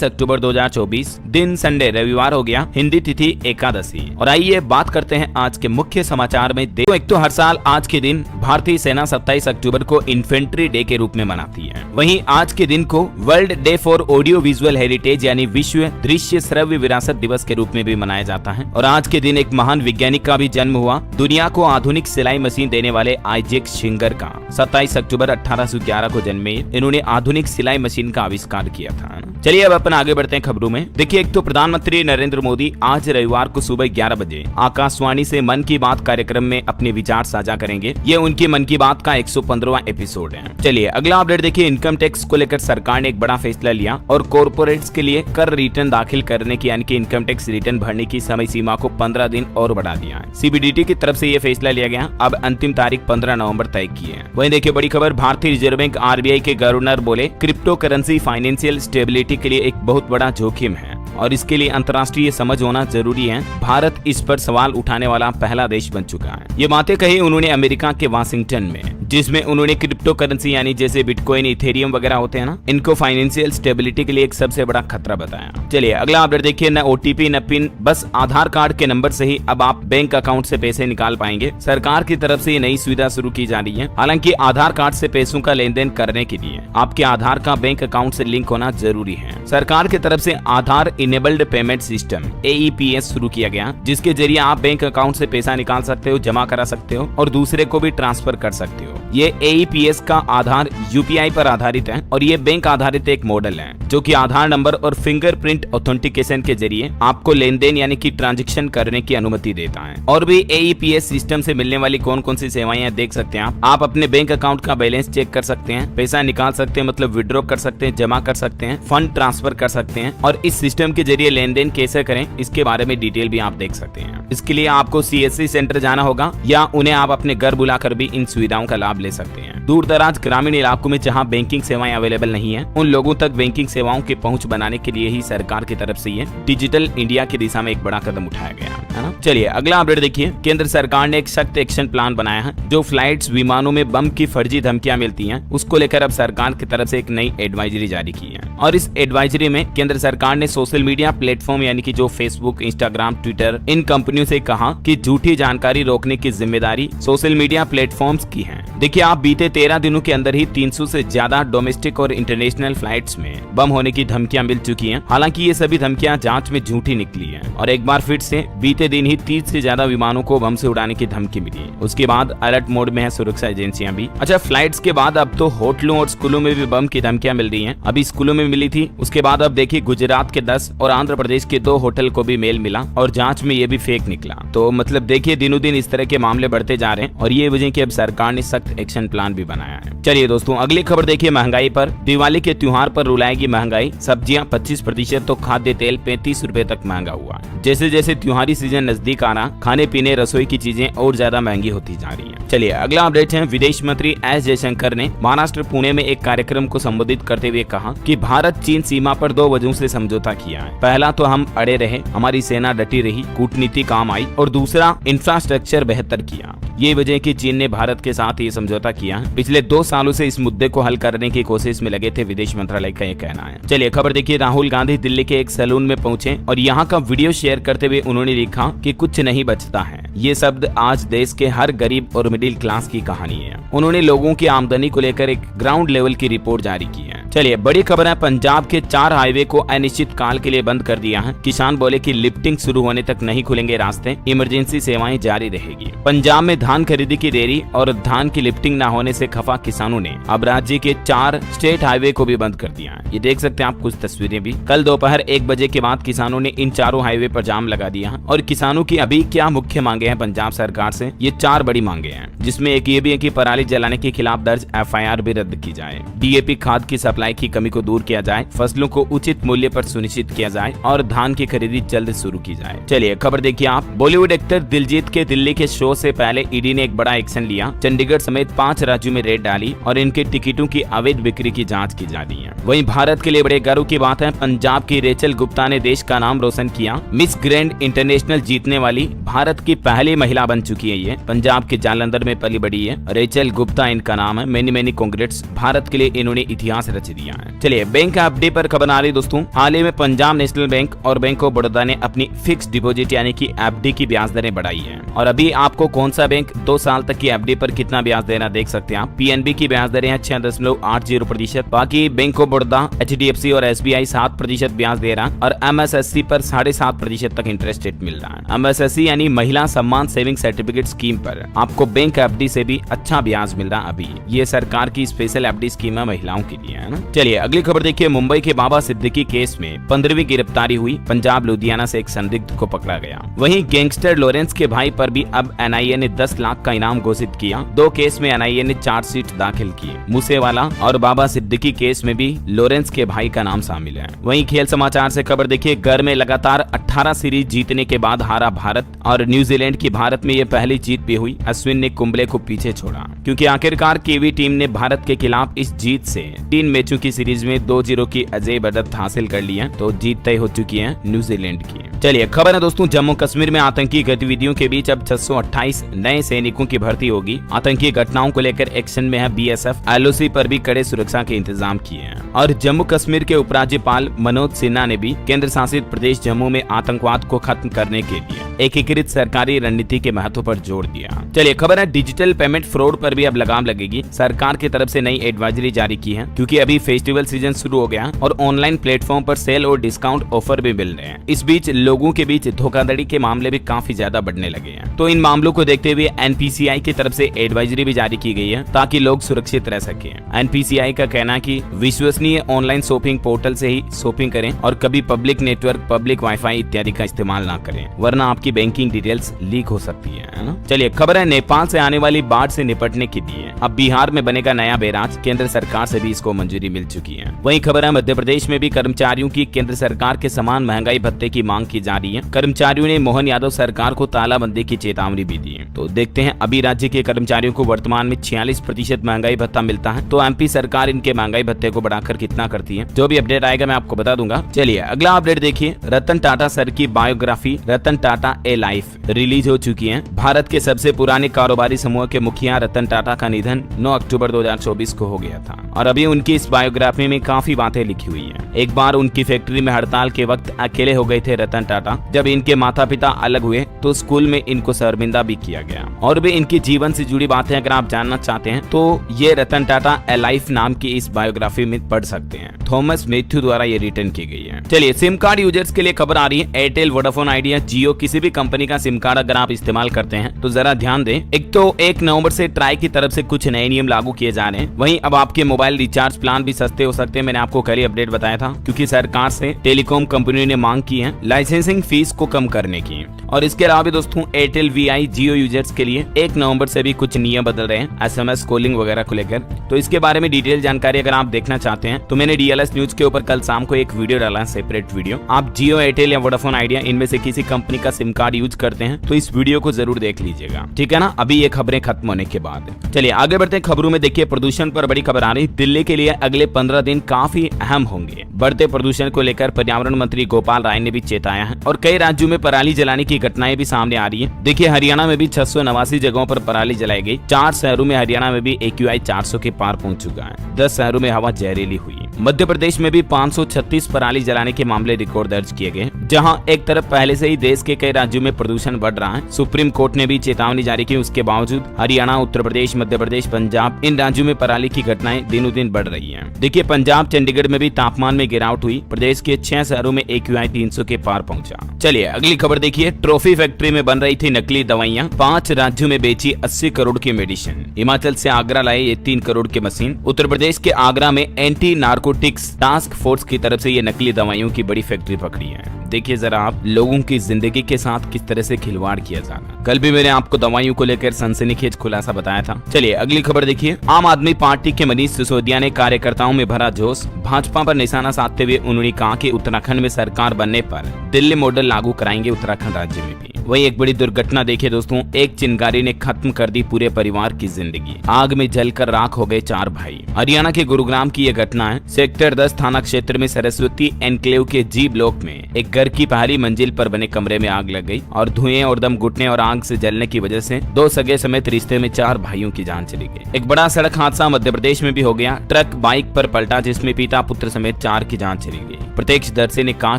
27 अक्टूबर 2024, दिन संडे रविवार हो गया, हिंदी तिथि एकादशी। और आइए बात करते हैं आज के मुख्य समाचार में। देखो, एक तो हर साल आज के दिन भारतीय सेना 27 अक्टूबर को इन्फेंट्री डे के रूप में मनाती है। वहीं आज के दिन को world day for audio visual heritage यानी विश्व दृश्य श्रव्य विरासत दिवस के रूप में भी मनाया जाता है। और आज के दिन एक महान वैज्ञानिक का भी जन्म हुआ, दुनिया को आधुनिक सिलाई मशीन देने वाले आइजैक शिंगर का 27 अक्टूबर 1811 को जन्मे। इन्होंने आधुनिक सिलाई मशीन का आविष्कार किया था। चलिए अब अपन आगे बढ़ते हैं खबरों में। देखिए, एक तो प्रधानमंत्री नरेंद्र मोदी आज रविवार को सुबह 11 बजे आकाशवाणी से मन की बात कार्यक्रम में अपने विचार साझा करेंगे। ये उनकी मन की बात का 115वां एपिसोड है। चलिए अगला अपडेट देखिए। इनकम टैक्स को लेकर सरकार ने एक बड़ा फैसला लिया और कॉर्पोरेट्स के लिए कर रिटर्न दाखिल करने की यानी कि इनकम टैक्स रिटर्न भरने की समय सीमा को 15 दिन और बढ़ा दिया है। सीबीडीटी की तरफ से ये फैसला लिया गया। अब अंतिम तारीख 15 नवंबर तय की है। वहीं देखिए बड़ी खबर, भारतीय रिजर्व बैंक आरबीआई के गवर्नर बोले क्रिप्टो करेंसी फाइनेंशियल स्टेबिलिटी के लिए एक बहुत बड़ा जोखिम है और इसके लिए अंतर्राष्ट्रीय समझ होना जरूरी है। भारत इस पर सवाल उठाने वाला पहला देश बन चुका है। ये बातें कही उन्होंने अमेरिका के वाशिंगटन में, जिसमें उन्होंने क्रिप्टो करेंसी यानी जैसे बिटकॉइन, इथेरियम वगैरह होते हैं ना, इनको फाइनेंशियल स्टेबिलिटी के लिए एक सबसे बड़ा खतरा बताया। चलिए अगला अपडेट देखिए। न ओटीपी न पिन, बस आधार कार्ड के नंबर से ही अब आप बैंक अकाउंट से पैसे निकाल पाएंगे। सरकार की तरफ से ये नई सुविधा शुरू की जा रही है। हालांकि आधार कार्ड से पैसों का लेन देन करने के लिए आपके आधार का बैंक अकाउंट से लिंक होना जरूरी है। सरकार की तरफ से आधार इनेबल्ड पेमेंट सिस्टम AEPS शुरू किया गया, जिसके जरिए आप बैंक अकाउंट से पैसा निकाल सकते हो, जमा करा सकते हो और दूसरे को भी ट्रांसफर कर सकते हो। ये AEPS का आधार UPI पर आधारित है और ये बैंक आधारित एक मॉडल है जो कि आधार नंबर और फिंगरप्रिंट ऑथेंटिकेशन के जरिए आपको लेन देन यानी कि ट्रांजैक्शन करने की अनुमति देता है। और भी AEPS सिस्टम से मिलने वाली कौन कौन सी सेवाएं देख सकते हैं आप अपने बैंक अकाउंट का बैलेंस चेक कर सकते हैं, पैसा निकाल सकते हैं मतलब विड्रॉ कर सकते हैं, जमा कर सकते हैं, फंड ट्रांसफर कर सकते हैं और इस सिस्टम के जरिए लेन देन कैसे करें इसके बारे में डिटेल भी आप देख सकते हैं। इसके लिए आपको CSC सेंटर जाना होगा या उन्हें आप अपने घर बुलाकर भी इन सुविधाओं का लाभ ले सकते हैं। दूर दराज ग्रामीण इलाकों में जहां बैंकिंग सेवाएं अवेलेबल नहीं है, उन लोगों तक बैंकिंग सेवाओं की पहुंच बनाने के लिए ही सरकार की तरफ से ये डिजिटल इंडिया की दिशा में एक बड़ा कदम उठाया गया है ना। चलिए अगला अपडेट देखिए। केंद्र सरकार ने एक सख्त एक्शन प्लान बनाया है। जो फ्लाइट्स विमानों में बम की फर्जी धमकियां मिलती हैं, उसको लेकर अब सरकार की तरफ से एक नई एडवाइजरी जारी की है। और इस एडवाइजरी में केंद्र सरकार ने सोशल मीडिया प्लेटफॉर्म यानी कि जो फेसबुक, इंस्टाग्राम, ट्विटर, इन कंपनियों से कहा कि झूठी जानकारी रोकने की जिम्मेदारी सोशल मीडिया प्लेटफॉर्म्स की है। देखिए, आप बीते 13 दिनों के अंदर ही 300 से ज्यादा डोमेस्टिक और इंटरनेशनल फ्लाइट्स में बम होने की धमकियां मिल चुकी हैं। हालांकि ये सभी धमकियां जांच में झूठी निकली हैं और एक बार फिर से बीते दिन ही 30 से ज्यादा विमानों को बम से उड़ाने की धमकी मिली। उसके बाद अलर्ट मोड में है सुरक्षा एजेंसियां भी। अच्छा, फ्लाइट्स के बाद अब तो होटलों और स्कूलों में भी बम की धमकियां मिल रही हैं। अभी स्कूलों में मिली थी, उसके बाद अब देखिए गुजरात के 10 और आंध्र प्रदेश के 2 होटल को भी मेल मिला और जांच में ये भी फेक निकला। तो मतलब देखिए दिनों दिन इस तरह के मामले बढ़ते जा रहे हैं और ये वजह कि अब सरकार ने सख्त एक्शन प्लान भी बनाया है। चलिए दोस्तों अगली खबर देखिए। महंगाई पर, दिवाली के त्योहार पर रुलाएगी महंगाई। सब्जियां 25% तो खाद्य तेल 35 रुपए तक महंगा हुआ। जैसे जैसे त्योहारी सीजन नजदीक आ रहा, खाने पीने रसोई की चीजें और ज्यादा महंगी होती जा रही है। चलिए अगला अपडेट है। विदेश मंत्री एस जयशंकर ने महाराष्ट्र पुणे में एक कार्यक्रम को संबोधित करते हुए कहा कि भारत चीन सीमा पर 2 वजहों से समझौता किया है। पहला तो हम अड़े रहे, हमारी सेना डटी रही, कूटनीति काम आई और दूसरा इंफ्रास्ट्रक्चर बेहतर किया। ये वजह कि चीन ने भारत के साथ ये समझौता किया। पिछले 2 सालों से इस मुद्दे को हल करने की कोशिश में लगे थे, विदेश मंत्रालय का ये कहना है। चलिए खबर देखिए। राहुल गांधी दिल्ली के एक सैलून में पहुंचे और यहाँ का वीडियो शेयर करते हुए उन्होंने लिखा कि कुछ नहीं बचता है। ये शब्द आज देश के हर गरीब और मिडिल क्लास की कहानी है। उन्होंने लोगों की आमदनी को लेकर एक ग्राउंड लेवल की रिपोर्ट जारी की है। चलिए बड़ी खबर है। पंजाब के 4 हाईवे को अनिश्चित काल के लिए बंद कर दिया है। किसान बोले कि लिफ्टिंग शुरू होने तक नहीं खुलेंगे रास्ते, इमरजेंसी सेवाएं जारी रहेगी। पंजाब में धान खरीदी की देरी और धान की लिफ्टिंग न होने से खफा किसानों ने अब राज्य के 4 स्टेट हाईवे को भी बंद कर दिया है। ये देख सकते हैं आप कुछ तस्वीरें भी। कल दोपहर 1 बजे के बाद किसानों ने इन चारों हाईवे पर जाम लगा दिया है। और किसानों की अभी क्या मुख्य मांगे हैं पंजाब सरकार से, ये 4 बड़ी मांगे हैं, जिसमें एक ये भी है कि पराली जलाने के खिलाफ दर्ज FIR भी रद्द की जाए, DAP खाद की सप्लाई की कमी को दूर किया जाए, फसलों को उचित मूल्य पर सुनिश्चित किया जाए और धान की खरीदी जल्द शुरू की जाए। चलिए खबर देखिए आप। बॉलीवुड एक्टर दिलजीत के दिल्ली के शो से पहले ईडी ने एक बड़ा एक्शन लिया। चंडीगढ़ समेत 5 राज्यों में रेड डाली और इनके टिकटों की अवैध बिक्री की जांच की जा रही है। वहीं भारत के लिए बड़े गर्व की बात है, पंजाब की रेचल गुप्ता ने देश का नाम रोशन किया। मिस ग्रैंड इंटरनेशनल जीतने वाली भारत की पहली महिला बन चुकी है। ये पंजाब के जालंधर में पली बड़ी है। रेचल गुप्ता इनका नाम है। Many congrats. भारत के लिए इन्होंने इतिहास रच दिया है। चलिए बैंक एफडी पर खबर आ रही दोस्तों, हाल ही में पंजाब नेशनल बैंक और बैंक ऑफ बड़ौदा ने अपनी फिक्स डिपॉजिट यानी कि एफडी की ब्याज दरें बढ़ाई है। और अभी आपको कौन सा बैंक 2 साल तक की एफडी पर कितना ब्याज दे रहा देख सकते हैं आप। पीएनबी की ब्याज दरें 6.80%, बाकी बैंक ऑफ बड़ौदा, एचडीएफसी और एसबीआई 7% ब्याज दे रहा और एमएसएससी पर 7.5% तक इंटरेस्ट रेट मिल रहा है। एमएसएससी यानी महिला सम्मान सेविंग सर्टिफिकेट स्कीम पर आपको बैंक एफडी से भी अच्छा ब्याज मिल रहा अभी। ये सरकार की स्पेशल एफडी स्कीम है महिलाओं के लिए, है ना। चलिए अगली खबर देखिए, मुंबई के बाबा सिद्दीकी केस में 15वीं गिरफ्तारी हुई, पंजाब लुधियाना से एक संदिग्ध को पकड़ा गया। वहीं गैंगस्टर लॉरेंस के भाई पर भी अब एनआईए ने 10 लाख का इनाम घोषित किया। 2 केस में एनआईए ने चार्जशीट दाखिल की। मूसेवाला और बाबा सिद्दीकी केस में भी लॉरेंस के भाई का नाम शामिल है। वहीं खेल समाचार से खबर देखिए, घर में लगातार 18 सीरीज जीतने के बाद हारा भारत और न्यूजीलैंड की भारत में ये पहली जीत भी हुई। अश्विन ने कुंबले को पीछे छोड़ा क्योंकि आखिरकार कीवी टीम ने भारत के खिलाफ इस जीत से 3 मैचों की सीरीज में 2-0 की अजय बढ़त हासिल कर ली है, तो जीत तय हो चुकी है न्यूजीलैंड की। चलिए खबर है दोस्तों, जम्मू कश्मीर में आतंकी गतिविधियों के बीच अब 628 नए सैनिकों की भर्ती होगी। आतंकी घटनाओं को लेकर एक्शन में है बीएसएफ। एलओसी पर भी कड़े सुरक्षा के इंतजाम किए हैं। और जम्मू कश्मीर के उपराज्यपाल मनोज सिन्हा ने भी केंद्र शासित प्रदेश जम्मू में आतंकवाद को खत्म करने के लिए एकीकृत सरकारी रणनीति के महत्व पर जोर दिया। चलिए खबर है, डिजिटल पेमेंट फ्रॉड पर भी अब लगाम लगेगी। सरकार की तरफ से नई एडवाइजरी जारी की है क्योंकि अभी फेस्टिवल सीजन शुरू हो गया और ऑनलाइन प्लेटफॉर्म पर सेल और डिस्काउंट ऑफर भी मिल रहे हैं। इस बीच लोगों के बीच धोखाधड़ी के मामले भी काफी ज्यादा बढ़ने लगे हैं, तो इन मामलों को देखते हुए एनपीसीआई की तरफ से एडवाइजरी भी जारी की गई है ताकि लोग सुरक्षित रह सके। एनपीसीआई का कहना है कि विश्वसनीय ऑनलाइन शॉपिंग पोर्टल से ही शॉपिंग करें और कभी पब्लिक नेटवर्क, पब्लिक वाईफाई इत्यादि का इस्तेमाल ना करें, वरना आपकी बैंकिंग डिटेल्स लीक हो सकती है ना। चलिए खबर है, नेपाल से आने वाली बाढ़ से निपटने के लिए अब बिहार में बनेगा नया बैराज। केंद्र सरकार से भी इसको मंजूरी मिल चुकी है। वहीं खबर है, मध्य प्रदेश में भी कर्मचारियों की केंद्र सरकार के समान महंगाई भत्ते की मांग की जा रही है। कर्मचारियों ने मोहन यादव सरकार को तालाबंदी की चेतावनी भी दी है। तो देखते हैं, अभी राज्य के कर्मचारियों को वर्तमान में 46% महंगाई भत्ता मिलता है, तो एमपी सरकार इनके महंगाई भत्ते को बढ़ाकर कितना करती है। जो भी अपडेट आएगा मैं आपको बता दूंगा। चलिए अगला अपडेट देखिए, रतन टाटा सर की बायोग्राफी रतन टाटा ए लाइफ रिलीज हो चुकी है। भारत के सबसे पुराने कारोबारी समूह के मुखिया रतन टाटा का निधन 9 अक्टूबर 2024 को हो गया था और अभी उनकी इस बायोग्राफी में काफी बातें लिखी हुई है। एक बार उनकी फैक्ट्री में हड़ताल के वक्त अकेले हो गए थे रतन टाटा। जब इनके माता पिता अलग हुए तो स्कूल में इनको शर्मिंदा भी किया गया। और भी इनके जीवन से जुड़ी बातें अगर आप जानना चाहते हैं तो ये रतन टाटा ए लाइफ नाम की इस बायोग्राफी में पढ़ सकते हैं। थॉमस मैथ्यू द्वारा ये रिटर्न की गई है। चलिए सिम कार्ड यूजर्स के लिए खबर आ रही है, एयरटेल, वोडाफोन आइडिया, जियो, किसी भी कंपनी का सिम कार्ड अगर आप इस्तेमाल करते हैं तो जरा ध्यान दें। एक तो 1 नवंबर से ट्राई की तरफ से कुछ नए नियम लागू किए जा रहे हैं। वहीं अब आपके मोबाइल रिचार्ज प्लान भी सस्ते हो सकते हैं। मैंने आपको कल ही अपडेट बताया था क्योंकि सरकार से टेलीकॉम कंपनी ने मांग की है लाइसेंसिंग फीस को कम करने की। और इसके अलावा भी दोस्तों एयरटेल, वीआई, जियो यूजर्स के लिए 1 नवंबर से भी कुछ नियम बदल रहे हैं एसएमएस कॉलिंग वगैरह को लेकर। तो इसके बारे में डिटेल जानकारी अगर आप देखना चाहते हैं तो मैंने डीएलएस न्यूज के ऊपर कल शाम को एक वीडियो डाला है, सेपरेट वीडियो। आप जियो, एयरटेल या वोडाफोन आइडिया इनमें से किसी कंपनी का सिम कार्ड यूज करते हैं तो इस वीडियो को जरूर देख लीजिएगा, ठीक है ना। अभी ये खबरें खत्म होने के बाद चलिए आगे बढ़ते हैं खबरों में। देखिए प्रदूषण पर बड़ी खबर आ रही, दिल्ली के लिए अगले 15 दिन काफी अहम होंगे। बढ़ते प्रदूषण को लेकर पर्यावरण मंत्री गोपाल राय ने भी चेताया है और कई राज्यों में पराली जलाने की घटनाएं भी सामने आ रही है। देखिए हरियाणा में भी 689 जगहों पर पराली जलाई गई। 4 शहरों में हरियाणा में भी AQI 400 के पार पहुंच चुका है। 10 शहरों में हवा जहरीली हुई। मध्य प्रदेश में भी 536 पराली जलाने के मामले रिकॉर्ड दर्ज किए गए, जहां एक तरफ पहले से ही देश के कई राज्यों में प्रदूषण बढ़ रहा है। सुप्रीम कोर्ट ने भी चेतावनी जारी की, उसके बावजूद हरियाणा, उत्तर प्रदेश, मध्य प्रदेश, पंजाब इन राज्यों में पराली की घटनाएं दिनों दिन बढ़ रही हैं। देखिए पंजाब, चंडीगढ़ में भी तापमान में गिरावट हुई। प्रदेश के 6 शहरों में AQI 300 के पार पहुंचा। चलिए अगली खबर देखिए, ट्रॉफी फैक्ट्री में बन रही थी नकली दवाइयां, 5 राज्यों में बेची 80 करोड़ की मेडिसिन। हिमाचल से आगरा लाए ये 3 करोड़ की मशीन। उत्तर प्रदेश के आगरा में एंटी नार्कोटिक्स टास्क फोर्स की तरफ से ये नकली दवाइयों की बड़ी फैक्ट्री पकड़ी है। देखिए जरा आप, लोगों की जिंदगी के साथ किस तरह से खिलवाड़ किया जाना। कल भी मैंने आपको दवाइयों को लेकर सनसनीखेज खुलासा बताया था। चलिए अगली खबर देखिए, आम आदमी पार्टी के मनीष सिसोदिया ने कार्यकर्ताओं में भरा जोश। भाजपा पर निशाना साधते हुए उन्होंने कहा कि उत्तराखंड में सरकार बनने पर दिल्ली मॉडल लागू कराएंगे उत्तराखंड राज्य में भी। वही एक बड़ी दुर्घटना देखिए दोस्तों, एक चिंगारी ने खत्म कर दी पूरे परिवार की जिंदगी। आग में जलकर राख हो गए 4 भाई। हरियाणा के गुरुग्राम की यह घटना है। सेक्टर 10 थाना क्षेत्र में सरस्वती एनक्लेव के जी ब्लॉक में एक घर की पहली मंजिल पर बने कमरे में आग लग गई और धुएं और दम घुटने और आग से जलने की वजह से 2 सगे समेत रिश्ते में 4 भाइयों की जान चली गई। एक बड़ा सड़क हादसा मध्य प्रदेश में भी हो गया। ट्रक बाइक पर पलटा जिसमें पिता पुत्र समेत 4 की जान चली गई। प्रत्यक्षदर्शी ने कहा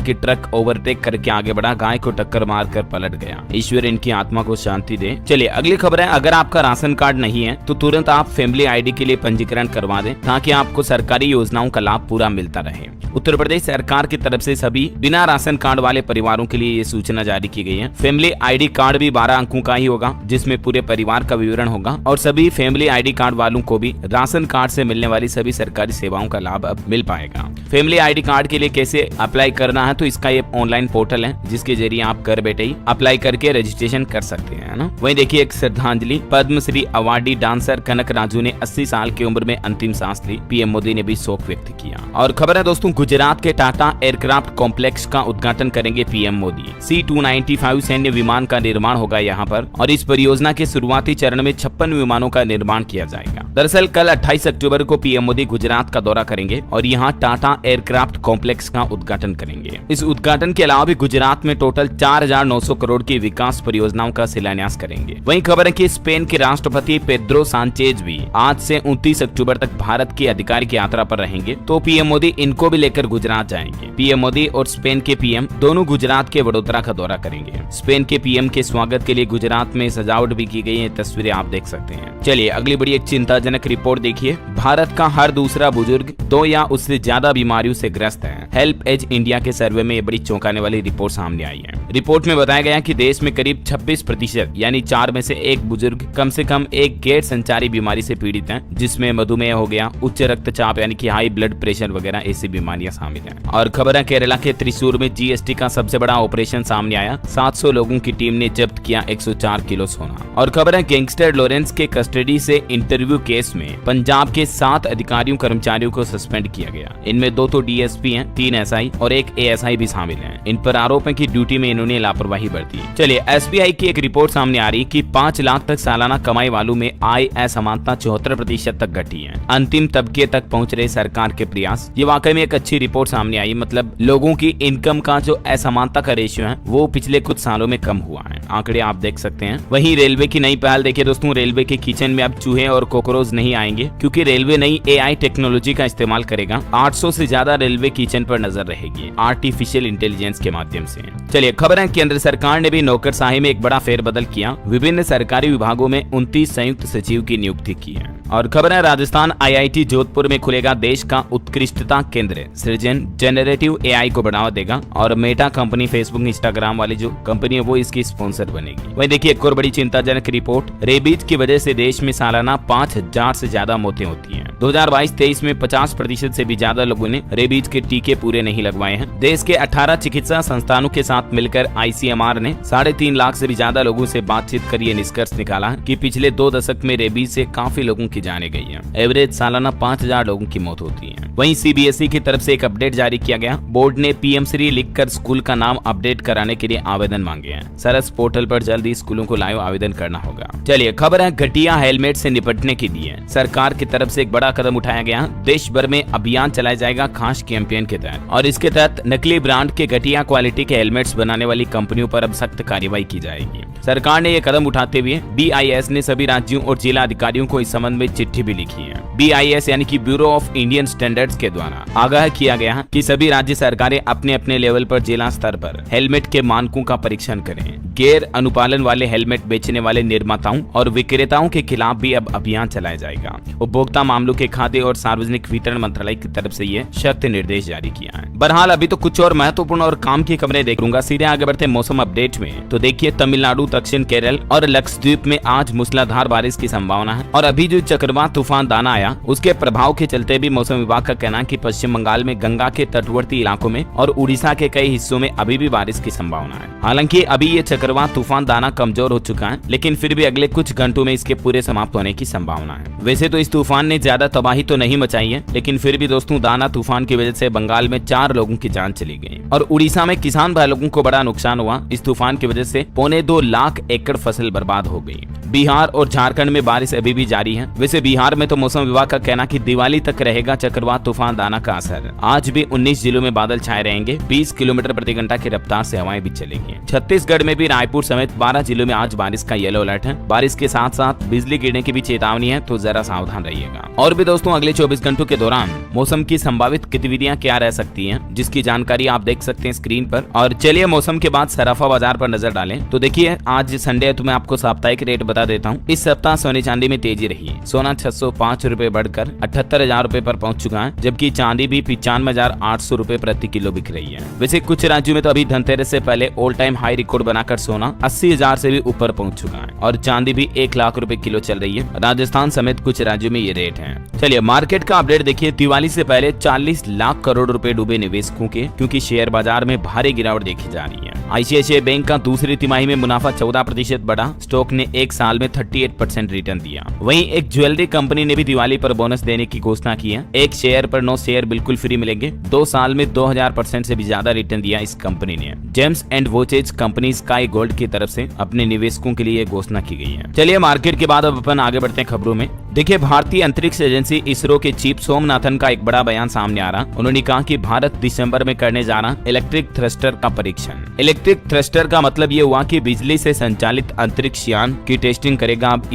कि ट्रक ओवरटेक करके आगे बढ़ा, गाय को टक्कर मारकर पलट गया। ईश्वर इनकी आत्मा को शांति दे। चलिए अगली खबर है, अगर आपका राशन कार्ड नहीं है तो तुरंत आप फैमिली आईडी के लिए पंजीकरण करवा दें ताकि आपको सरकारी योजनाओं का लाभ पूरा मिलता रहे। उत्तर प्रदेश सरकार की तरफ से सभी बिना राशन कार्ड वाले परिवारों के लिए ये सूचना जारी की गई है। फैमिली आईडी कार्ड भी 12 अंकों का ही होगा जिसमें पूरे परिवार का विवरण होगा और सभी फैमिली आईडी कार्ड वालों को भी राशन कार्ड से मिलने वाली सभी सरकारी सेवाओं का लाभ अब मिल पाएगा। फैमिली आईडी कार्ड के लिए कैसे अप्लाई करना है, तो इसका ये ऑनलाइन पोर्टल है जिसके जरिए आप घर बैठे ही अप्लाई करके रजिस्ट्रेशन कर सकते हैं ना। वहीं देखिए एक श्रद्धांजलि, पद्मश्री अवार्डी डांसर कनक राजू ने 80 साल की उम्र में अंतिम सांस ली। पीएम मोदी ने भी शोक व्यक्त किया। और खबर है दोस्तों, गुजरात के टाटा एयरक्राफ्ट कॉम्प्लेक्स का उद्घाटन करेंगे पीएम मोदी। C-295 सैन्य विमान का निर्माण होगा यहाँ पर और इस परियोजना के शुरुआती चरण में 56 विमानों का निर्माण किया जाएगा। दरअसल कल 28 अक्टूबर को पीएम मोदी गुजरात का दौरा करेंगे और यहाँ टाटा एयरक्राफ्ट कॉम्प्लेक्स का उद्घाटन करेंगे। इस उद्घाटन के अलावा भी गुजरात में टोटल 4,900 करोड़ की विकास परियोजनाओं का शिलान्यास करेंगे। वहीं खबर है कि स्पेन के राष्ट्रपति पेड्रो सांचेज भी आज से 29 अक्टूबर तक भारत की आधिकारिक यात्रा पर रहेंगे, तो पीएम मोदी इनको भी लेकर गुजरात जाएंगे। पीएम मोदी और स्पेन के पीएम दोनों गुजरात के वडोदरा का दौरा करेंगे। स्पेन के पीएम के स्वागत के लिए गुजरात में सजावट भी की गई है, तस्वीरें आप देख सकते हैं। चलिए अगली बड़ी एक चिंताजनक रिपोर्ट देखिए, भारत का हर दूसरा बुजुर्ग 2 या उससे ज्यादा बीमारियों से ग्रस्त है। हेल्प एज इंडिया के सर्वे में ये बड़ी चौंकाने वाली रिपोर्ट सामने आई है। रिपोर्ट में बताया गया कि देश में करीब 26% यानी 4 में से 1 बुजुर्ग कम से कम एक गैर संचारी बीमारी से पीड़ित हैं, जिसमें मधुमेह हो गया, उच्च रक्तचाप यानी कि हाई ब्लड प्रेशर वगैरह ऐसी बीमारियां शामिल हैं। और खबर है केरला के त्रिशूर में जीएसटी का सबसे बड़ा ऑपरेशन सामने आया। 700 लोगों की टीम ने जब्त किया 104 किलो सोना। और खबर है गैंगस्टर लॉरेंस के कस्टडी से इंटरव्यू केस में पंजाब के 7 अधिकारियों कर्मचारियों को सस्पेंड किया गया। इनमें 2 तो डीएसपी हैं, 3 एसआई और 1 एएसआई भी शामिल हैं। इन पर आरोप है कि ड्यूटी में इन्होंने लापरवाही बरती। चलिए एसबीआई की एक रिपोर्ट सामने आ रही कि 5 लाख तक सालाना कमाई वालों में आय असमानता 74% तक घटी है। अंतिम तबके तक पहुंच रहे सरकार के प्रयास, ये वाकई में एक अच्छी रिपोर्ट सामने आई। मतलब लोगों की इनकम का जो असमानता का रेशियो है वो पिछले कुछ सालों में कम हुआ है। आंकड़े आप देख सकते हैं। वहीं रेलवे की नई पहल देखिए दोस्तों, रेलवे के किचन में अब चूहे और कॉकरोच नहीं आएंगे क्योंकि रेलवे नई एआई टेक्नोलॉजी का इस्तेमाल करेगा। 800 से ज्यादा रेलवे किचन पर नजर रहेगी आर्टिफिशियल इंटेलिजेंस के माध्यम से। चलिए खबर है केंद्र सरकार ने भी नौकरशाही में एक बड़ा फेरबदल किया। विभिन्न सरकारी विभागों में 29 संयुक्त सचिव की नियुक्ति की है। और खबर है राजस्थान आईआईटी जोधपुर में खुलेगा देश का उत्कृष्टता केंद्र। सृजन जनरेटिव एआई को बढ़ावा देगा और मेटा कंपनी फेसबुक इंस्टाग्राम वाली जो कंपनी है वो इसकी स्पॉन्सर बनेगी। वहीं देखिए एक और बड़ी चिंताजनक रिपोर्ट, रेबीज की वजह से देश में सालाना 5000 से ज्यादा मौतें होती हैं। 2022-23 में 50% से भी ज्यादा लोगों ने रेबीज के टीके पूरे नहीं लगवाए हैं। देश के 18 चिकित्सा संस्थानों के साथ मिलकर आईसीएमआर ने 3.5 लाख से भी ज्यादा लोगों से बातचीत कर ये निष्कर्ष निकाला है कि पिछले 2 दशक में रेबीज से काफी लोगों की जाने गई है। एवरेज सालाना 5000 लोगों की मौत होती है। वहीं सीबीएसई की तरफ से एक अपडेट जारी किया गया। बोर्ड ने पीएम श्री लिखकर स्कूल का नाम अपडेट कराने के लिए आवेदन मांगे हैं। सरस पोर्टल पर जल्द ही स्कूलों को लाइव आवेदन करना होगा। चलिए खबर है घटिया हेलमेट से निपटने के लिए सरकार की तरफ से एक बड़ा कदम उठाया गया। देश भर में अभियान चलाया जाएगा खास कैंपेन के तहत और इसके तहत नकली ब्रांड के घटिया क्वालिटी के हेलमेट्स बनाने वाली कंपनियों पर अब सख्त कार्रवाई की जाएगी। सरकार ने यह कदम उठाते हुए बीआईएस ने सभी राज्यों और जिला अधिकारियों को इस संबंध में चिट्ठी भी लिखी है। बीआईएस यानी कि ब्यूरो ऑफ इंडियन स्टैंडर्ड्स के द्वारा आगाह किया गया है कि सभी राज्य सरकारें अपने अपने लेवल पर जिला स्तर पर हेलमेट के मानकों का परीक्षण करें। गैर अनुपालन वाले हेलमेट बेचने वाले निर्माताओं और विक्रेताओं के खिलाफ भी अब अभियान चलाया जाएगा। उपभोक्ता मामलों के खाद्य और सार्वजनिक वितरण मंत्रालय की तरफ से ये सख्त निर्देश जारी किया है। बहरहाल अभी तो कुछ और महत्वपूर्ण और काम की खबरें देख लूंगा। सीधे आगे बढ़ते मौसम अपडेट में। तो देखिए तमिलनाडु, दक्षिण केरल और लक्षद्वीप में आज मूसलाधार बारिश की संभावना है और अभी जो चक्रवात तूफान दाना आया उसके प्रभाव के चलते भी मौसम विभाग का कहना है कि पश्चिम बंगाल में गंगा के तटवर्ती इलाकों में और उड़ीसा के कई हिस्सों में अभी भी बारिश की संभावना है। हालांकि अभी ये चक्रवात तूफान दाना कमजोर हो चुका है, लेकिन फिर भी अगले कुछ घंटों में इसके पूरे समाप्त होने की संभावना है। वैसे तो इस तूफान ने ज्यादा तबाही तो नहीं मचाई है, लेकिन फिर भी दोस्तों दाना तूफान की वजह से बंगाल में 4 लोगों की जान चली गई और उड़ीसा में किसान भाई लोगों लोगों को बड़ा नुकसान हुआ। इस तूफान की वजह से 2.25 लाख एकड़ फसल बर्बाद हो गई। बिहार और झारखंड में बारिश अभी भी जारी है। वैसे बिहार में तो मौसम विभाग का कहना कि दिवाली तक रहेगा चक्रवात तूफान दाना का असर। आज भी 19 जिलों में बादल छाए रहेंगे। 20 किलोमीटर प्रति घंटा की रफ्तार से हवाएं भी चलेंगी। छत्तीसगढ़ में भी रायपुर समेत 12 जिलों में आज बारिश का येलो अलर्ट है। बारिश के साथ साथ बिजली गिरने की भी चेतावनी है, तो जरा सावधान रहिएगा। और भी दोस्तों, अगले 24 घंटों के दौरान मौसम की संभावित गतिविधियां क्या रह सकती हैं, जिसकी जानकारी आप देख सकते हैं स्क्रीन पर। और चलिए मौसम के बाद सराफा बाजार पर नजर डालें। तो देखिए, आज संडे है तो मैं आपको साप्ताहिक रेट बता देता हूँ। इस सप्ताह सोने चांदी में तेजी रही है। सोना 605 रुपए बढ़कर 78,000 रुपए पर पहुंच चुका है, जबकि चांदी भी 95,800 रुपए प्रति किलो बिक रही है। वैसे कुछ राज्यों में तो अभी धनतेरस से पहले ऑल टाइम हाई रिकॉर्ड बनाकर सोना 80,000 से भी ऊपर पहुंच चुका है और चांदी भी 1 लाख रुपए किलो चल रही है। राजस्थान समेत कुछ राज्यों में ये रेट है। चलिए मार्केट का अपडेट देखिए। दिवाली से पहले 40 लाख करोड़ रुपए डूबे निवेशकों के, क्योंकि शेयर बाजार में भारी गिरावट देखी जा रही है। आईसीआईसीआई बैंक का दूसरी तिमाही में मुनाफा 14% बढ़ा। स्टॉक ने एक साल में 38% रिटर्न दिया। वहीं एक ज्वेलरी कंपनी ने भी दिवाली पर बोनस देने की घोषणा की है। एक शेयर पर 9 शेयर बिल्कुल फ्री मिलेंगे। 2 साल में 2000% से भी ज्यादा रिटर्न दिया इस कंपनी ने। James and watches company sky gold की तरफ से अपने निवेशकों के लिए घोषणा की गई है। चलिए मार्केट के बाद अब अपन आगे बढ़ते हैं खबरों में। देखिए, भारतीय अंतरिक्ष एजेंसी इसरो के चीफ सोमनाथन का एक बड़ा बयान सामने आ रहा। उन्होंने कहा कि भारत दिसंबर में करने जा रहा इलेक्ट्रिक थ्रस्टर का परीक्षण। इलेक्ट्रिक थ्रस्टर का मतलब ये हुआ कि बिजली से संचालित अंतरिक्ष यान की टेस्टिंग करेगा अब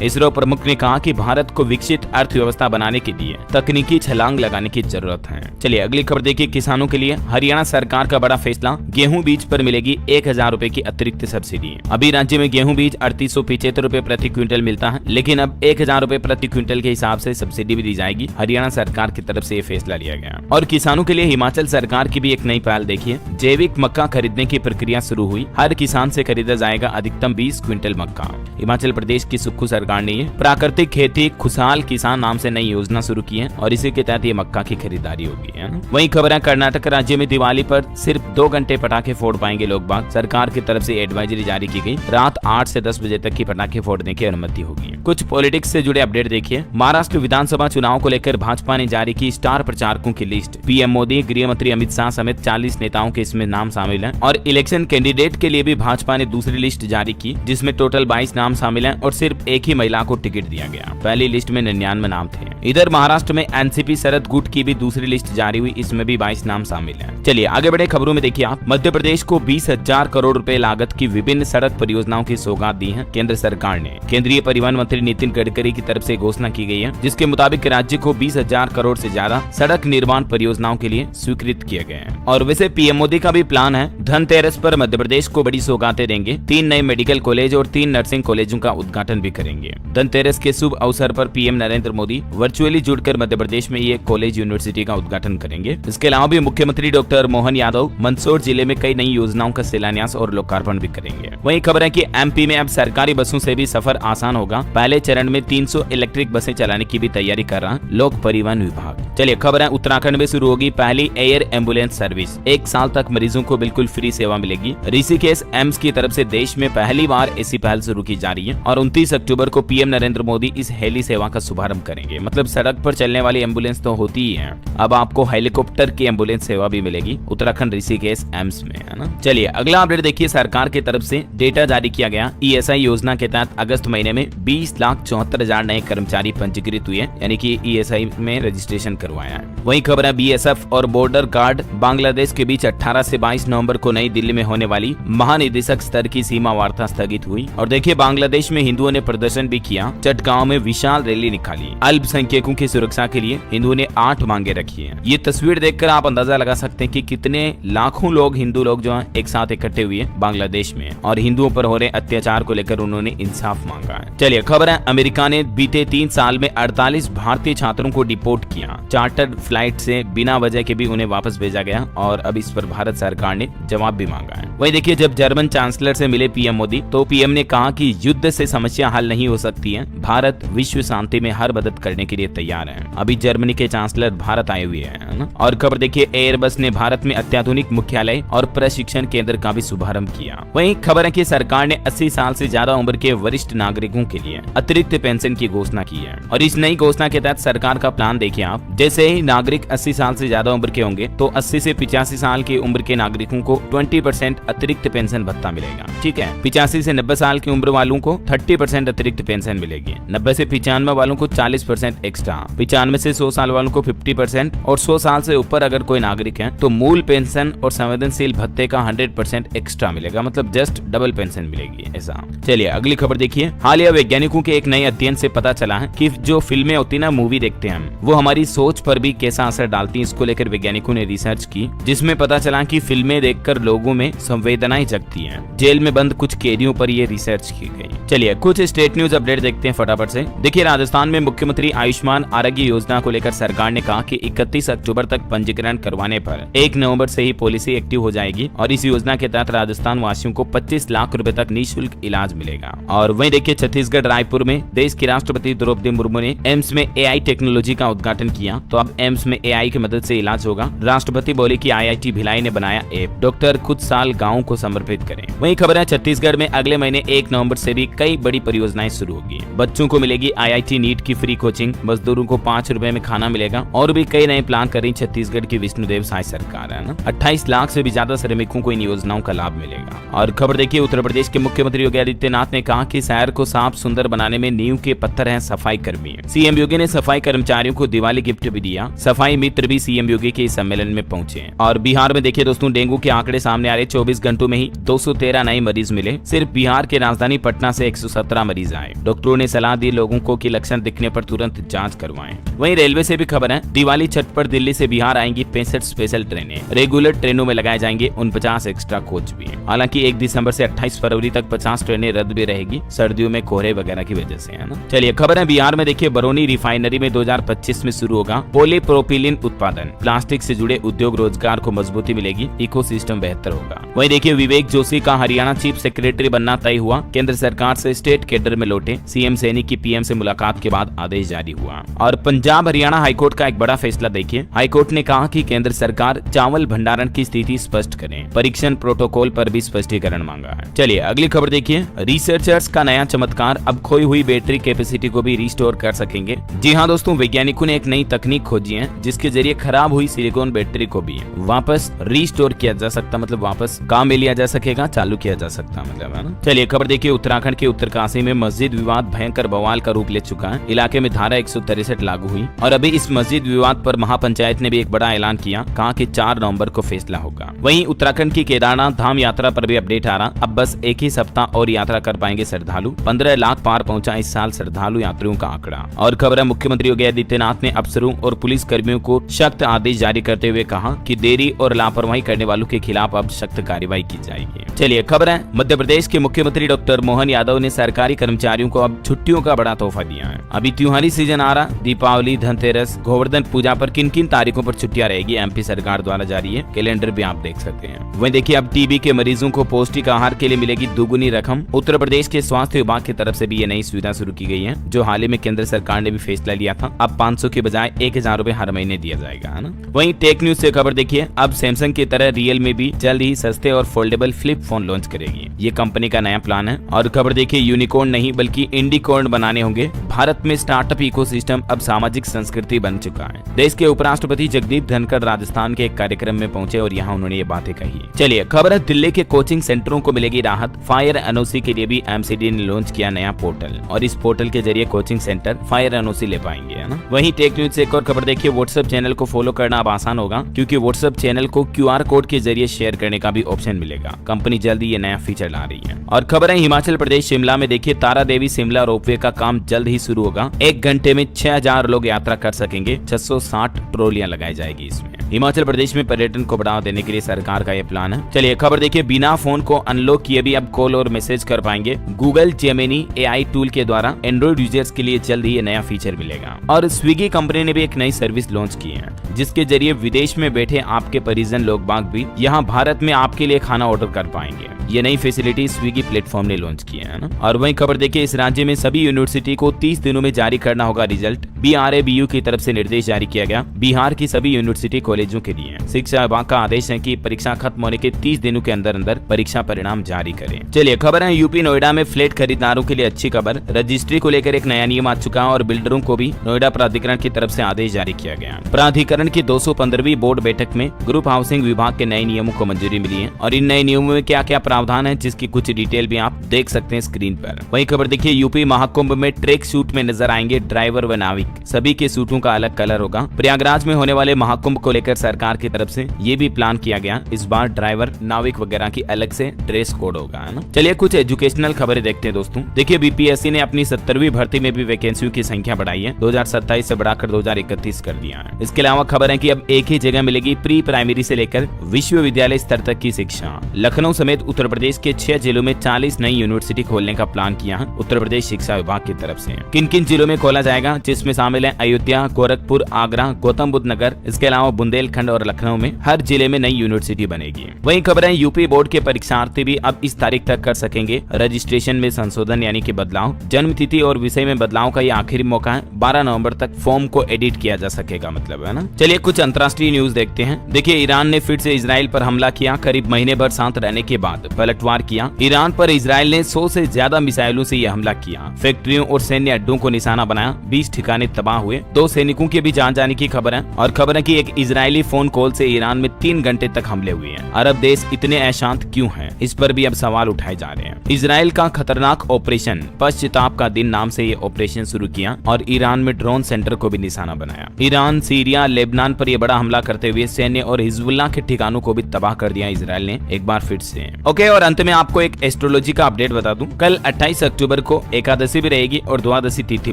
इसरो प्रमुख ने कहा कि भारत को विकसित अर्थव्यवस्था बनाने के लिए तकनीकी छलांग लगाने की जरूरत है। चलिए अगली खबर देखिए। किसानों के लिए हरियाणा सरकार का बड़ा फैसला। गेहूं बीज पर मिलेगी 1,000 रुपए की अतिरिक्त सब्सिडी। अभी राज्य में गेहूं बीज 3875 रुपए प्रति क्विंटल मिलता है, लेकिन अब 1,000 रुपए प्रति क्विंटल के हिसाब से सब्सिडी भी दी जाएगी। हरियाणा सरकार की तरफ से ये फैसला लिया गया। और किसानों के लिए हिमाचल सरकार की भी एक नई पहल देखिए। जैविक मक्का खरीदने की प्रक्रिया शुरू हुई। हर किसान से खरीदा जाएगा अधिकतम 20 क्विंटल मक्का। हिमाचल प्रदेश की सुक्खू सरकार ने प्राकृतिक खेती खुशहाल किसान नाम से नई योजना शुरू की है और इसी के तहत ये मक्का की खरीदारी होगी, है ना। वहीं खबर है कर्नाटक राज्य में दिवाली पर सिर्फ 2 घंटे पटाखे फोड़ पाएंगे लोग बाग। सरकार की तरफ से एडवाइजरी जारी की गई। रात 8 से 10 बजे तक की पटाखे फोड़ने की अनुमति होगी। कुछ पॉलिटिक्स से जुड़े अपडेट देखिए। महाराष्ट्र विधानसभा चुनाव को लेकर भाजपा ने जारी की स्टार प्रचारकों की लिस्ट। पीएम मोदी, गृह मंत्री अमित शाह समेत 40 नेताओं के इसमें नाम शामिल हैं। और इलेक्शन कैंडिडेट के लिए भी भाजपा ने दूसरी लिस्ट जारी की, जिसमें टोटल 22 नाम शामिल हैं और सिर्फ एक ही महिला को टिकट दिया गया। पहली लिस्ट में 99 नाम थे। इधर महाराष्ट्र में एनसीपी शरद गुट की भी दूसरी लिस्ट जारी हुई, इसमें भी 22 नाम शामिल हैं। चलिए आगे बढ़े खबरों में देखिए आप। मध्य प्रदेश को 20,000 करोड़ रुपए लागत की विभिन्न सड़क परियोजनाओं की सौगात दी है केंद्र सरकार ने। केंद्रीय परिवहन मंत्री नितिन गडकरी की तरफ से घोषणा की गई है, जिसके मुताबिक राज्य को 20,000 करोड़ से ज्यादा सड़क निर्माण परियोजनाओं के लिए स्वीकृत किए गए हैं। और वैसे पीएम मोदी का भी प्लान है, धनतेरस पर मध्य प्रदेश को बड़ी सौगातें देंगे। 3 नए मेडिकल कॉलेज और 3 नर्सिंग कॉलेजों का उद्घाटन भी करेंगे। धनतेरस के शुभ अवसर पर पीएम नरेंद्र मोदी वर्चुअली जुड़कर मध्य प्रदेश में ये कॉलेज यूनिवर्सिटी का उद्घाटन करेंगे। इसके अलावा भी मुख्यमंत्री डॉक्टर मोहन यादव मंदसौर जिले में कई नई योजनाओं का शिलान्यास और लोकार्पण भी करेंगे। वहीं खबर है कि एमपी में अब सरकारी बसों से भी सफर आसान होगा। पहले चरण में 300 इलेक्ट्रिक बसें चलाने की भी तैयारी कर रहा लोक परिवहन विभाग। चलिए खबर है उत्तराखंड में शुरू होगी पहली एयर एम्बुलेंस सर्विस। 1 साल तक मरीजों को बिल्कुल फ्री सेवा मिलेगी। ऋषिकेश एम्स की तरफ से देश में पहली बार ऐसी पहल शुरू की जा रही है और 29 अक्टूबर को पीएम नरेंद्र मोदी इस हेली सेवा का शुभारंभ करेंगे। मतलब सड़क पर चलने वाली एम्बुलेंस तो होती ही है, अब आपको हेलीकॉप्टर की एम्बुलेंस सेवा भी मिलेगी उत्तराखंड ऋषिकेश एम्स में, है ना। चलिए अगला अपडेट देखिए। सरकार की तरफ से डेटा जारी किया गया। ईएसआई योजना के तहत अगस्त महीने में 20,74,000 नए कर्मचारी पंजीकृत हुए, यानी कि ईएसआई में रजिस्ट्रेशन करवाया है। वहीं खबर है बीएसएफ और बॉर्डर गार्ड बांग्लादेश के बीच 18 से 22 नवंबर को नई दिल्ली में होने वाली महानिदेशक स्तर की सीमा वार्ता स्थगित हुई। और देखिए बांग्लादेश में हिंदुओं ने प्रदर्शन भी किया। चटगांव में विशाल रैली निकाली। अल्पसंख्यकों की सुरक्षा के लिए हिंदुओं ने 8 मांगे रखी है। ये तस्वीर देखकर आप अंदाजा लगा सकते हैं कि कितने लाखों लोग, हिंदू लोग जो हैं एक साथ इकट्ठे हुए बांग्लादेश में और हिंदुओं पर हो रहे अत्याचार को लेकर उन्होंने इंसाफ मांगा है। चलिए खबर है अमेरिका ने बीते 3 साल में 48 भारतीय छात्रों को डिपोर्ट किया। चार्टर्ड फ्लाइट से बिना वजह के भी उन्हें वापस भेजा गया और अब इस पर भारत सरकार ने जवाब भी मांगा है। वही देखिए जब जर्मन चांसलर से मिले पीएम मोदी तो पीएम ने कहा कि युद्ध से समस्या हल नहीं हो सकती है, भारत विश्व शांति में हर मदद करने के लिए तैयार है। अभी जर्मनी के चांसलर भारत आए हुए हैं ना। और खबर देखिए एयरबस ने भारत में अत्याधुनिक मुख्यालय और प्रशिक्षण केंद्र का भी शुभारंभ किया। वहीं खबर है कि सरकार ने 80 साल से ज्यादा उम्र के वरिष्ठ नागरिकों के लिए अतिरिक्त पेंशन की घोषणा की है। और इस नई घोषणा के तहत सरकार का प्लान देखिए आप, जैसे ही नागरिक 80 साल से ज्यादा उम्र के होंगे तो 80 से 85 साल की उम्र के नागरिकों को 20% अतिरिक्त पेंशन भत्ता मिलेगा। ठीक है, 85 से 90 साल की उम्र वालों को 30% अतिरिक्त पेंशन मिलेगी, 90 से 95 वालों को 40% एक्स्ट्रा, 95 से 100 साल वालों को 50% और 100 साल से ऊपर अगर कोई नागरिक है तो मूल पेंशन और संवेदनशील भत्ते का 100% एक्स्ट्रा मिलेगा, मतलब जस्ट डबल पेंशन मिलेगी ऐसा। चलिए अगली खबर देखिए। हालिया वैज्ञानिकों के एक नए अध्ययन से पता चला है कि जो फिल्में होती है ना, मूवी देखते हैं हम, वो हमारी सोच पर भी कैसा असर डालती है। इसको लेकर वैज्ञानिकों ने रिसर्च की, जिसमें पता चला कि फिल्में देखकर लोगों में संवेदनाएं जगती हैं। जेल में बंद कुछ कैदियों पर यह रिसर्च की गई। चलिए कुछ स्टेट न्यूज अपडेट देखते हैं फटाफट से। देखिए राजस्थान में मुख्यमंत्री आयुष्मान आरोग्य योजना को लेकर सरकार ने कहा कि 31 अक्टूबर तक पंजीकरण करवाने पर 1 नवंबर से ही पॉलिसी एक्टिव हो जाएगी और इस योजना के तहत राजस्थान वासियों को 25 लाख रुपए तक निःशुल्क इलाज मिलेगा। और वहीं देखिए छत्तीसगढ़ रायपुर में देश की राष्ट्रपति द्रौपदी मुर्मू ने एम्स में AI टेक्नोलॉजी का उद्घाटन किया, तो अब एम्स में AI की मदद से इलाज होगा। राष्ट्रपति बोले कि IIT भिलाई ने बनाया ऐप, डॉक्टर कुछ साल गाँव को समर्पित करें। वहीं खबर है छत्तीसगढ़ में अगले महीने 1 नवंबर से भी कई बड़ी परियोजनाएं शुरू होगी। बच्चों को मिलेगी IIT नीट की फ्री कोचिंग, मजदूरों को 5 रुपए में खाना मिलेगा और भी कई नए प्लान कर रही छत्तीसगढ़ की विष्णुदेव साय सरकार है ना। 28 लाख से भी ज्यादा श्रमिकों को इन योजनाओं का लाभ मिलेगा। और खबर देखिए उत्तर प्रदेश के मुख्यमंत्री योगी आदित्यनाथ ने कहा कि शहर को साफ सुंदर बनाने में नींव के पत्थर हैं सफाई कर्मी। CM योगी ने सफाई कर्मचारियों को दिवाली गिफ्ट भी दिया। सफाई मित्र भी CM योगी के इस सम्मेलन में पहुंचे। और बिहार में देखिए दोस्तों, डेंगू के आंकड़े सामने आ रहे। 24 घंटों में ही 213 नए मरीज मिले। सिर्फ बिहार के राजधानी पटना से 117 मरीज आए। डॉक्टरों ने सलाह दी लोगों को कि लक्षण दिखने पर तुरंत जांच करवाएं। वहीं रेलवे से भी खबर है, दिवाली छठ पर दिल्ली से बिहार आएंगी 65 स्पेशल ट्रेनें। रेगुलर ट्रेनों में लगाए जाएंगे 49 एक्स्ट्रा कोच भी। हालांकि 1 दिसंबर से 28 फरवरी तक 50 ट्रेनें रद्द भी रहेगी, सर्दियों में कोहरे वगैरह की वजह से, है ना। चलिए खबर है बिहार में देखिए, बरौनी रिफाइनरी में 2025 में शुरू होगा पॉलीप्रोपिलीन उत्पादन। प्लास्टिक से जुड़े उद्योग रोजगार को मजबूती मिलेगी, इकोसिस्टम बेहतर होगा। वहीं देखिए विवेक जोशी का हरियाणा चीफ सेक्रेटरी बनना तय हुआ। केंद्र सरकार से स्टेट कैडर में लौटे। CM सैनी की PM से मुलाकात के बाद आदेश जारी हुआ। और पंजाब हरियाणा हाईकोर्ट का एक बड़ा फैसला देखिए। हाईकोर्ट ने कहा कि केंद्र सरकार चावल भंडारण की स्थिति स्पष्ट करे। परीक्षण प्रोटोकॉल पर भी स्पष्टीकरण मांगा है। चलिए अगली खबर देखिए। रिसर्चर्स का नया चमत्कार, अब खोई हुई बैटरी कैपेसिटी को भी रिस्टोर कर सकेंगे। जी हाँ दोस्तों, वैज्ञानिकों ने एक नई तकनीक खोजी है जिसके जरिए खराब हुई सिलिकॉन बैटरी को भी वापस रिस्टोर किया जा सकता, मतलब वापस काम में लिया जा सकेगा, चालू किया जा सकता, मतलब है ना। चलिए खबर देखिए। उत्तराखंड के उत्तरकाशी में मस्जिद विवाद भयंकर बवाल का रूप ले चुका है। इलाके में धारा 163 लागू हुई और अभी इस मस्जिद विवाद पर महापंचायत ने भी एक बड़ा ऐलान किया, कहा कि 4 नवंबर को फैसला होगा। वहीं उत्तराखंड की केदारनाथ धाम यात्रा पर भी अपडेट आ रहा। अब बस एक ही सप्ताह और यात्रा कर पाएंगे श्रद्धालु। 15 लाख पार पहुंचा इस साल श्रद्धालु यात्रियों का आंकड़ा। और खबर है मुख्यमंत्री योगी आदित्यनाथ ने अफसरों और पुलिस कर्मियों को सख्त आदेश जारी करते हुए कहा कि देरी और लापरवाही करने वालों के खिलाफ अब सख्त कार्रवाई की जाएगी। चलिए खबर है मध्य प्रदेश के मुख्यमंत्री डॉक्टर मोहन यादव ने सरकारी कर्मचारियों को अब छुट्टियों का बड़ा तोहफा दिया है। अभी त्योहारी सीजन आ रहा, दीपावली, धनतेरस, गोवर्धन पूजा पर किन किन तारीखों पर छुट्टियां रहेगी MP सरकार द्वारा जारी है। कैलेंडर भी आप देख सकते हैं। वहीं देखिए अब TB के मरीजों को पौष्टिक आहार के लिए मिलेगी दुगुनी रकम। उत्तर प्रदेश के स्वास्थ्य विभाग की तरफ से भी ये नई सुविधा शुरू की गई है, जो हाल ही में केंद्र सरकार ने भी फैसला लिया था। अब 500 के बजाय 1000 रुपए हर महीने दिया जाएगा, है ना। वहीं टेक न्यूज से खबर देखिए, अब सैमसंग की तरह रियलमी भी जल्द ही सस्ते और फोल्डेबल फ्लिप फोन लॉन्च करेगी। ये कंपनी का नया प्लान है। और खबर देखिए, यूनिकॉर्न नहीं बल्कि इंडिकॉर्न बनाने होंगे। भारत में स्टार्टअप इकोसिस्टम अब सामाजिक संस्कृति बन चुका है। देश के उपराष्ट्रपति जगदीप धनखड़ राजस्थान के एक कार्यक्रम में पहुंचे और यहाँ उन्होंने ये बातें कही। चलिए खबर है दिल्ली के कोचिंग सेंटरों को मिलेगी राहत। फायर NOC के लिए भी MCD ने लॉन्च किया नया पोर्टल और इस पोर्टल के जरिए कोचिंग सेंटर फायर NOC ले पाएंगे, है ना। वहीं टेक न्यूज से एक और खबर देखिए, व्हाट्सएप चैनल को फॉलो करना अब आसान होगा क्योंकि व्हाट्सएप चैनल को QR कोड के जरिए शेयर करने का भी ऑप्शन मिलेगा। कंपनी जल्दी ये नया फीचर ला रही है। और खबर है हिमाचल प्रदेश शिमला में देखिए, तारा देवी शिमला रोपवे का काम जल्द ही शुरू होगा। 1 घंटे में 6000 लोग यात्रा कर सकेंगे। 660 ट्रॉलियां लगाई जाएगी इसमें। हिमाचल प्रदेश में पर्यटन को बढ़ावा देने के लिए सरकार का यह प्लान है। चलिए खबर देखिए, बिना फोन को अनलॉक किए भी अब कॉल और मैसेज कर पाएंगे। गूगल जेमिनी AI टूल के द्वारा एंड्रॉइड यूजर्स के लिए जल्द ही ये नया फीचर मिलेगा। और स्विगी कंपनी ने भी एक नई सर्विस लॉन्च की है जिसके जरिए विदेश में बैठे आपके परिजन लोग बाग भी यहाँ भारत में आपके लिए खाना ऑर्डर कर पाएंगे। ये नई फैसिलिटी स्विगी प्लेटफॉर्म ने लॉन्च की है ना। और वहीं खबर देखिए, इस राज्य में सभी यूनिवर्सिटी को 30 दिनों में जारी करना होगा रिजल्ट। BRABU की तरफ से निर्देश जारी किया गया। बिहार की सभी यूनिवर्सिटी कॉलेजों के लिए। शिक्षा विभाग का आदेश है कि परीक्षा खत्म होने के 30 दिनों के अंदर अंदर परीक्षा परिणाम जारी करें। चलिए खबर है यूपी नोएडा में फ्लैट खरीदारों के लिए अच्छी खबर। रजिस्ट्री को लेकर एक नया नियम आ चुका है और बिल्डरों को भी नोएडा प्राधिकरण की तरफ से आदेश जारी किया गया। प्राधिकरण की 215वीं बोर्ड बैठक में ग्रुप हाउसिंग विभाग के नए नियमों को मंजूरी मिली है और इन नए नियमों में क्या क्या प्रावधान है जिसकी कुछ डिटेल भी आप देख सकते हैं स्क्रीन पर। वही खबर देखिए यूपी महाकुंभ में ट्रैक सूट में नजर आएंगे ड्राइवर व नाविक, सभी के सूटों का अलग कलर होगा। प्रयागराज में होने वाले महाकुंभ को लेकर सरकार की तरफ से ये भी प्लान किया गया, इस बार ड्राइवर नाविक वगैरह की अलग से ड्रेस कोड होगा, है ना। चलिए कुछ एजुकेशनल खबरें देखते हैं दोस्तों। देखिए बीपीएससी ने अपनी 70वीं भर्ती में भी वैकेंसियों की संख्या बढ़ाई है, 2027 से बढ़ाकर 2031 कर दिया है। इसके अलावा खबर है कि अब एक ही जगह मिलेगी प्री प्राइमरी से लेकर विश्वविद्यालय स्तर तक की शिक्षा। लखनऊ समेत उत्तर प्रदेश के 6 जिलों में 40 नई यूनिवर्सिटी खोलने का प्लान किया है उत्तर प्रदेश शिक्षा विभाग की तरफ से। किन किन जिलों में खोला जाएगा, जिसमें शामिल है अयोध्या, गोरखपुर, आगरा, गौतम बुद्ध नगर, इसके अलावा बुंदेलखंड और लखनऊ में हर जिले में नई यूनिवर्सिटी बनेगी। वहीं खबर है यूपी बोर्ड के परीक्षार्थी भी अब इस तारीख तक कर सकेंगे रजिस्ट्रेशन में संशोधन यानी कि बदलाव। जन्म तिथि और विषय में बदलाव का ये आखिरी मौका है, 12 नवंबर तक फॉर्म को एडिट किया जा सकेगा, मतलब है ना। चलिए कुछ अंतर्राष्ट्रीय न्यूज देखते हैं। देखिए ईरान ने फिर से इजराइल पर हमला किया, करीब महीने भर शांत रहने के बाद पलटवार किया। ईरान पर इजराइल ने 100 से ज्यादा मिसाइलों से यह हमला किया, फैक्ट्रियों और सैन्य अड्डों को निशाना बनाया, 20 ठिकाने तबाह हुए, 2 सैनिकों के भी जान जाने की खबर है। और खबर है कि एक इजरायली फोन कॉल से ईरान में 3 घंटे तक हमले हुए हैं। अरब देश इतने अशांत क्यों हैं, इस पर भी अब सवाल उठाए जा रहे हैं। इजराइल का खतरनाक ऑपरेशन पश्चाताप का दिन नाम से ये ऑपरेशन शुरू किया और ईरान में ड्रोन सेंटर को भी निशाना बनाया। ईरान, सीरिया, लेबनान पर यह बड़ा हमला करते हुए सैन्य और हिजबुल्लाह के ठिकानों को भी तबाह कर दिया इजराइल ने एक बार फिर से। ओके, और अंत में आपको एक एस्ट्रोलॉजी का अपडेट बता दूं। कल 28 अक्टूबर को एकादशी भी रहेगी और द्वादशी तिथि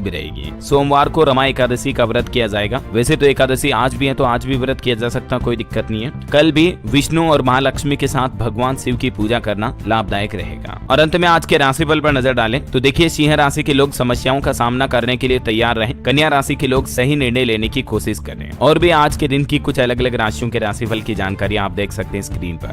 भी रहेगी। सोमवार को रमा एकादशी का व्रत किया जाएगा। वैसे तो एकादशी आज भी है तो आज भी व्रत किया जा सकता, कोई दिक्कत नहीं है। कल भी विष्णु और महालक्ष्मी के साथ भगवान शिव की पूजा करना लाभदायक रहेगा। और अंत में आज के राशिफल पर नजर डालें तो देखिए सिंह राशि के लोग समस्याओं का सामना करने के लिए तैयार रहें। कन्या राशि के लोग सही निर्णय लेने की कोशिश करें। और भी आज के दिन की कुछ अलग अलग राशियों के राशिफल की जानकारी आप देख सकते हैं स्क्रीन पर।